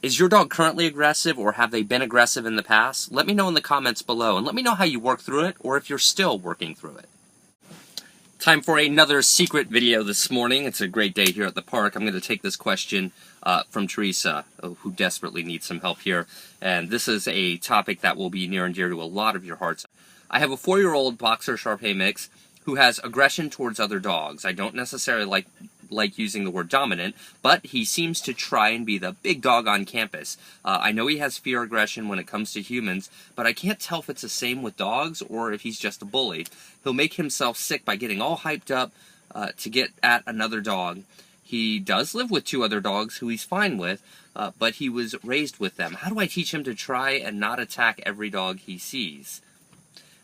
Is your dog currently aggressive, or have they been aggressive in the past? Let me know in the comments below, and let me know how you work through it, or if you're still working through it. Time for another secret video this morning. It's a great day here at the park. I'm going to take this question from Teresa, who desperately needs some help here. And this is a topic that will be near and dear to a lot of your hearts. I have a 4-year-old Boxer Shar-Pei mix who has aggression towards other dogs. I don't necessarily like using the word dominant, but he seems to try and be the big dog on campus. I know he has fear aggression when it comes to humans, but I can't tell if it's the same with dogs or if he's just a bully. He'll make himself sick by getting all hyped up to get at another dog. He does live with 2 other dogs who he's fine with, but he was raised with them. How do I teach him to try and not attack every dog he sees?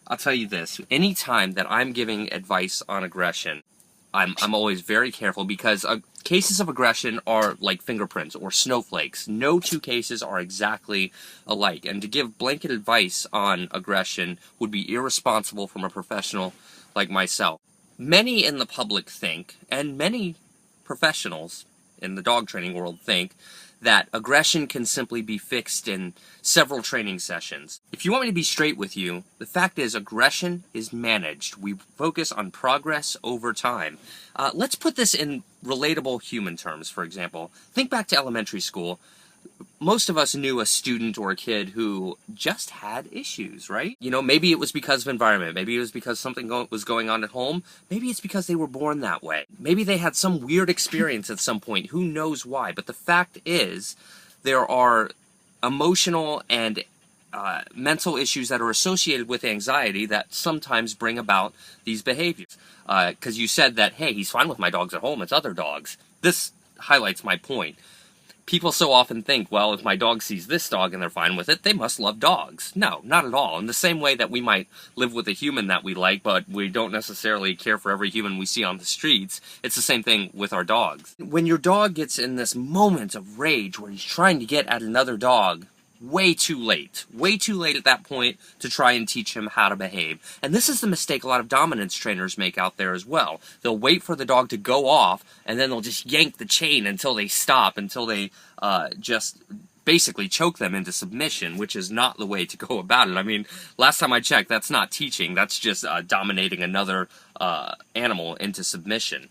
I'll tell you this, anytime that I'm giving advice on aggression, I'm always very careful, because cases of aggression are like fingerprints or snowflakes. No 2 cases are exactly alike, and to give blanket advice on aggression would be irresponsible from a professional like myself. Many in the public think, and many professionals in the dog training world think, that aggression can simply be fixed in several training sessions. If you want me to be straight with you, the fact is aggression is managed. We focus on progress over time. Let's put this in relatable human terms, for example. Think back to elementary school. Most of us knew a student or a kid who just had issues, right? You know, maybe it was because of environment. Maybe it was because something was going on at home. Maybe it's because they were born that way. Maybe they had some weird experience at some point. Who knows why? But the fact is, there are emotional and mental issues that are associated with anxiety that sometimes bring about these behaviors. Because you said that, hey, he's fine with my dogs at home, it's other dogs. This highlights my point. People so often think, well, if my dog sees this dog and they're fine with it, they must love dogs. No, not at all. In the same way that we might live with a human that we like, but we don't necessarily care for every human we see on the streets, it's the same thing with our dogs. When your dog gets in this moment of rage where he's trying to get at another dog, way too late at that point to try and teach him how to behave. And this is the mistake a lot of dominance trainers make out there as well. They'll wait for the dog to go off, and then they'll just yank the chain until they stop, until they just basically choke them into submission, which is not the way to go about it. I mean, last time I checked, that's not teaching, that's just dominating another animal into submission.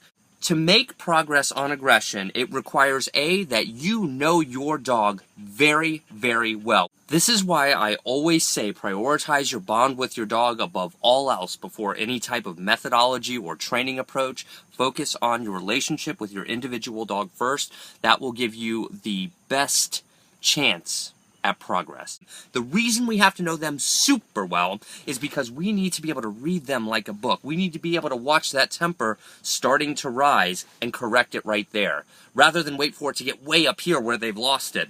To make progress on aggression, it requires that you know your dog very, very well. This is why I always say prioritize your bond with your dog above all else before any type of methodology or training approach. Focus on your relationship with your individual dog first. That will give you the best chance at progress. The reason we have to know them super well is because we need to be able to read them like a book. We need to be able to watch that temper starting to rise and correct it right there, rather than wait for it to get way up here where they've lost it.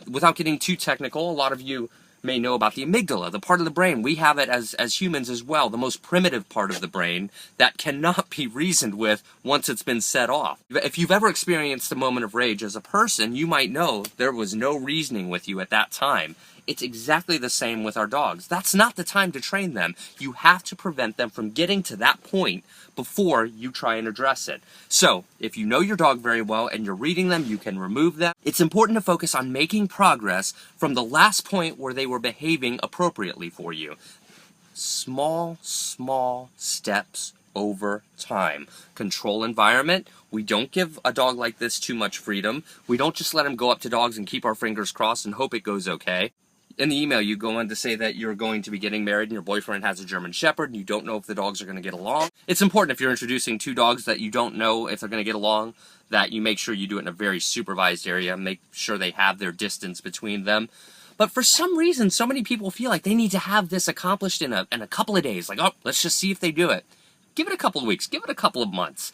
Without getting too technical, a lot of you may know about the amygdala, the part of the brain. We have it as humans as well, the most primitive part of the brain that cannot be reasoned with once it's been set off. If you've ever experienced a moment of rage as a person, you might know there was no reasoning with you at that time. It's exactly the same with our dogs. That's not the time to train them. You have to prevent them from getting to that point before you try and address it. So, if you know your dog very well and you're reading them, you can remove them. It's important to focus on making progress from the last point where they were behaving appropriately for you. Small steps over time. Control environment. We don't give a dog like this too much freedom. We don't just let him go up to dogs and keep our fingers crossed and hope it goes okay. In the email, you go on to say that you're going to be getting married and your boyfriend has a German Shepherd and you don't know if the dogs are going to get along. It's important, if you're introducing 2 dogs that you don't know if they're going to get along, that you make sure you do it in a very supervised area, make sure they have their distance between them. But for some reason, so many people feel like they need to have this accomplished in a couple of days. Like, oh, let's just see if they do it. Give it a couple of weeks. Give it a couple of months.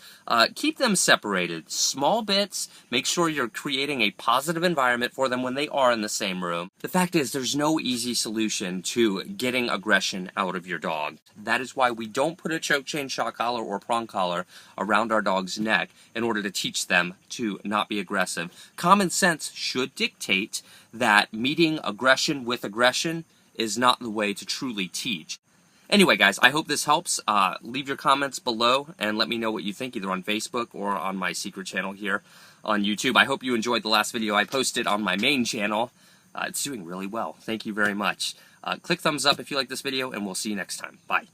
Keep them separated. Small bits. Make sure you're creating a positive environment for them when they are in the same room. The fact is, there's no easy solution to getting aggression out of your dog. That is why we don't put a choke chain, shock collar, or prong collar around our dog's neck in order to teach them to not be aggressive. Common sense should dictate that meeting aggression with aggression is not the way to truly teach. Anyway, guys, I hope this helps. Leave your comments below and let me know what you think, either on Facebook or on my secret channel here. on YouTube. I hope you enjoyed the last video I posted on my main channel. It's doing really well. Thank you very much. Click thumbs up if you like this video, and we'll see you next time. Bye.